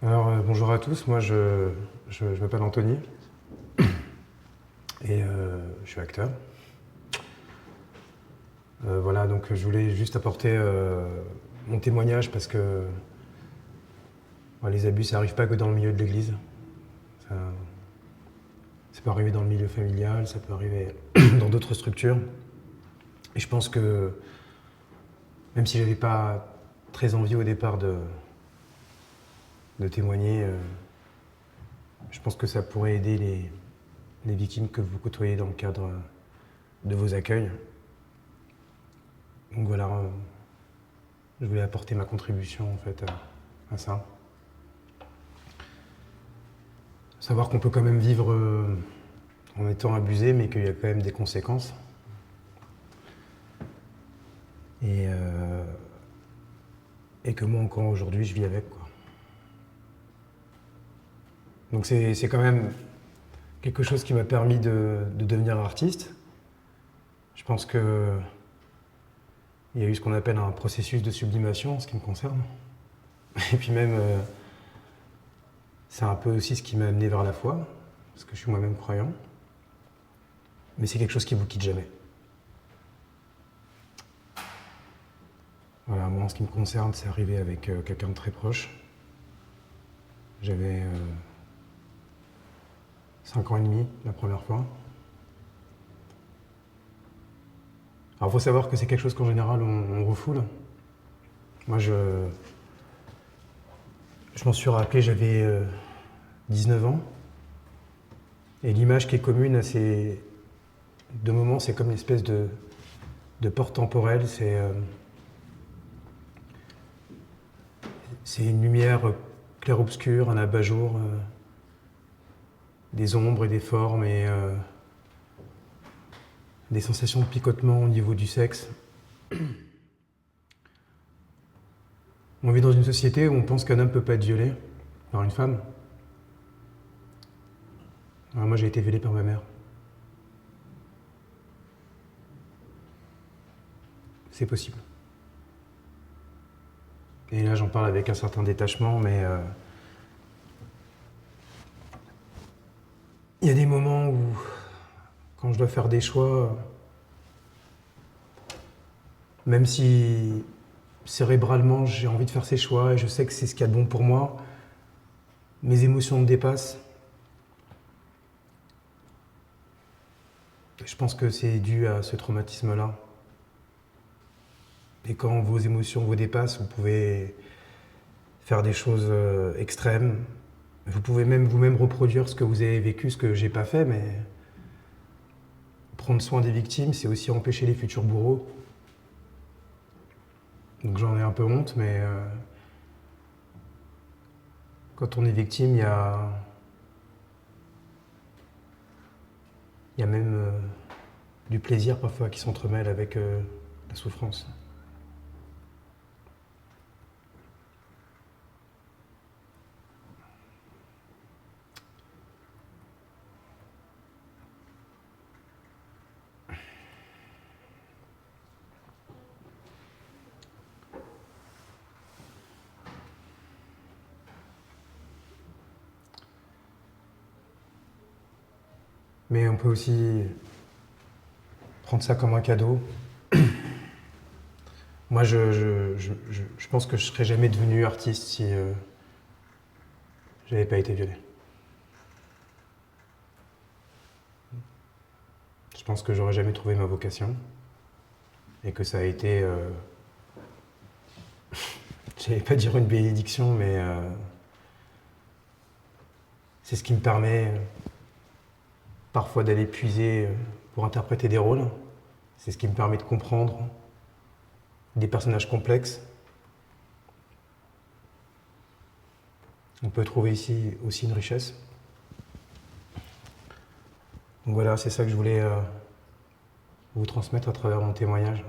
Bonjour à tous, moi je m'appelle Anthony et je suis acteur. Voilà, donc je voulais juste apporter mon témoignage parce que les abus ça arrive pas que dans le milieu de l'église. Ça, ça peut arriver dans le milieu familial, ça peut arriver dans d'autres structures. Et je pense que même si j'avais pas très envie au départ de témoigner, je pense que ça pourrait aider les victimes que vous côtoyez dans le cadre de vos accueils. Donc voilà, je voulais apporter ma contribution en fait à ça. Savoir qu'on peut quand même vivre en étant abusé, mais qu'il y a quand même des conséquences. Et que moi encore aujourd'hui je vis avec, quoi. Donc c'est quand même quelque chose qui m'a permis de devenir artiste. Je pense que il y a eu ce qu'on appelle un processus de sublimation en ce qui me concerne. Et puis même, c'est un peu aussi ce qui m'a amené vers la foi, parce que je suis moi-même croyant. Mais c'est quelque chose qui ne vous quitte jamais. Voilà, moi en ce qui me concerne, c'est arrivé avec quelqu'un de très proche. J'avais 5 ans et demi la première fois. Alors il faut savoir que c'est quelque chose qu'en général on refoule. Moi je m'en suis rappelé, j'avais 19 ans. Et l'image qui est commune à ces deux moments, c'est comme une espèce de porte temporelle. C'est une lumière clair-obscur, un abat-jour, des ombres et des formes et des sensations de picotement au niveau du sexe. On vit dans une société où on pense qu'un homme ne peut pas être violé par une femme. Alors moi j'ai été violé par ma mère. C'est possible. Et là j'en parle avec un certain détachement, mais il y a des moments où, quand je dois faire des choix, même si cérébralement j'ai envie de faire ces choix et je sais que c'est ce qu'il y a de bon pour moi, mes émotions me dépassent. Je pense que c'est dû à ce traumatisme-là. Et quand vos émotions vous dépassent, vous pouvez faire des choses extrêmes. Vous pouvez même vous-même reproduire ce que vous avez vécu, ce que j'ai pas fait, mais prendre soin des victimes, c'est aussi empêcher les futurs bourreaux. Donc j'en ai un peu honte, mais quand on est victime, il y a même du plaisir parfois qui s'entremêle avec la souffrance. Mais on peut aussi prendre ça comme un cadeau. Moi, je pense que je ne serais jamais devenu artiste si j'avais pas été violé. Je pense que j'aurais jamais trouvé ma vocation et que ça a été, je n'allais pas dire une bénédiction, mais c'est ce qui me permet parfois d'aller puiser pour interpréter des rôles. C'est ce qui me permet de comprendre des personnages complexes. On peut trouver ici aussi une richesse. Donc voilà, c'est ça que je voulais vous transmettre à travers mon témoignage.